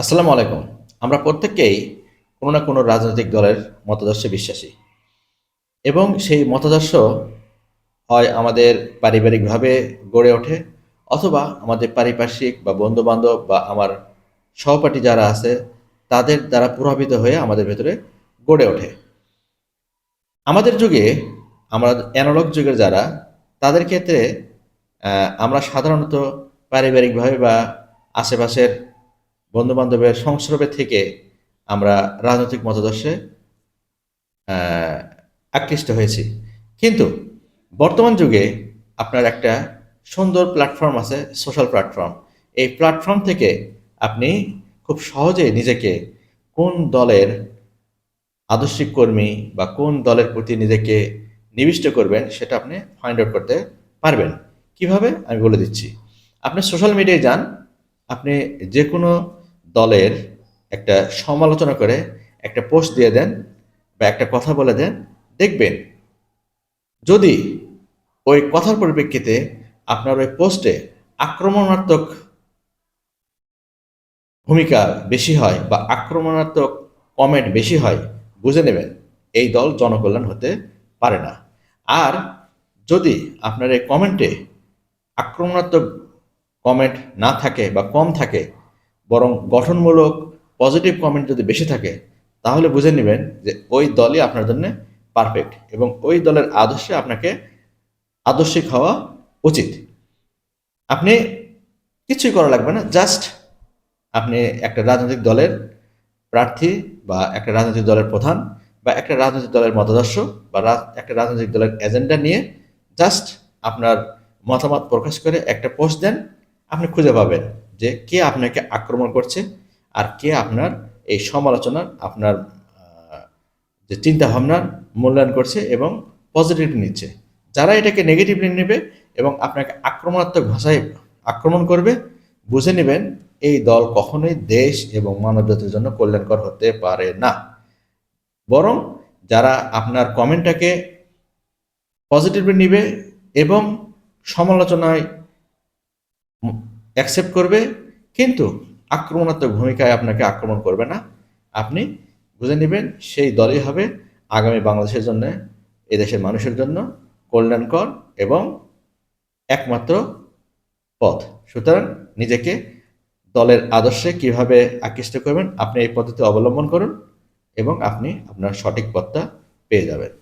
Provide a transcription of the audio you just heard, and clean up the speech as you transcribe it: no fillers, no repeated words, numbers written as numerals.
আসসালামু আলাইকুম। আমরা প্রত্যেককেই কোনো না কোনো রাজনৈতিক দলের মতাদর্শে বিশ্বাসী এবং সেই মতাদর্শ হয় আমাদের পারিবারিকভাবে গড়ে ওঠে অথবা আমাদের পারিপার্শ্বিক বা বন্ধু-বান্ধব বা আমার সহপাঠী যারা আছে তাদের দ্বারা প্রভাবিত হয়ে আমাদের ভেতরে গড়ে ওঠে। আমাদের যুগে আমরা অ্যানালগ যুগের যারা তাদের ক্ষেত্রে আমরা সাধারণত পারিবারিকভাবে বা আশেপাশের বন্ধু-বান্ধবের সংস্রবে থেকে আমরা রাজনৈতিক মতাদর্শে আহ, আকৃষ্ট হয়েছি। কিন্তু বর্তমান যুগে আপনার একটা সুন্দর প্ল্যাটফর্ম আছে, সোশ্যাল প্ল্যাটফর্ম। এই প্ল্যাটফর্ম থেকে আপনি খুব সহজে নিজেকে কোন দলের আদর্শিক কর্মী বা কোন দলের প্রতি নিজেকে নিবিষ্ট করবেন সেটা আপনি ফাইন্ড আউট করতে পারবেন। কিভাবে আমি বলে দিচ্ছি। আপনি সোশ্যাল মিডিয়ায় যান, আপনি যে কোনো দলের একটা সমালোচনা করে একটা পোস্ট দিয়ে দেন বা একটা কথা বলে দেন, দেখবেন যদি ওই কথার পরিপ্রেক্ষিতে আপনার ওই পোস্টে আক্রমণাত্মক ভূমিকা বেশি হয় বা আক্রমণাত্মক কমেন্ট বেশি হয়, বুঝে নেবেন এই দল জনকল্যাণ হতে পারে না। আর যদি আপনার এই কমেন্টে আক্রমণাত্মক কমেন্ট না থাকে বা কম থাকে, বরং গঠনমূলক পজিটিভ কমেন্ট যদি বেশি থাকে, তাহলে বুঝে নেবেন যে ওই দলই আপনার জন্য পারফেক্ট এবং ওই দলের আদর্শে আপনাকে আদর্শিক হওয়া উচিত। আপনি কিছুই করা লাগবে না, জাস্ট আপনি একটা রাজনৈতিক দলের প্রার্থী বা একটা রাজনৈতিক দলের প্রধান বা একটা রাজনৈতিক দলের মতাদর্শ বা একটা রাজনৈতিক দলের এজেন্ডা নিয়ে জাস্ট আপনার মতামত প্রকাশ করে একটা পোস্ট দেন। আপনি খুঁজে পাবেন যে কে আপনাকে আক্রমণ করছে আর কে আপনার এই সমালোচনার আপনার যে চিন্তা ভাবনার মূল্যায়ন করছে এবং পজিটিভলি নিচ্ছে। যারা এটাকে নেগেটিভলি নেবে এবং আপনাকে আক্রমণাত্মক ভাষায় আক্রমণ করবে, বুঝে নেবেন এই দল কখনোই দেশ এবং মানবজাতির জন্য কল্যাণকর হতে পারে না। বরং যারা আপনার কমেন্টটাকে পজিটিভলি নিবে এবং সমালোচনায় অ্যাকসেপ্ট করবে, কিন্তু আক্রমণাত্মক ভূমিকায় আপনাকে আক্রমণ করবে না, আপনি বুঝে নেবেন সেই দলই হবে আগামী বাংলাদেশের জন্য, এদেশের মানুষের জন্য কল্যাণকর এবং একমাত্র পথ। সুতরাং নিজেকে দলের আদর্শে কিভাবে আকৃষ্ট করবেন, আপনি এই পদ্ধতি অবলম্বন করুন এবং আপনি আপনার সঠিক পথটা পেয়ে যাবেন।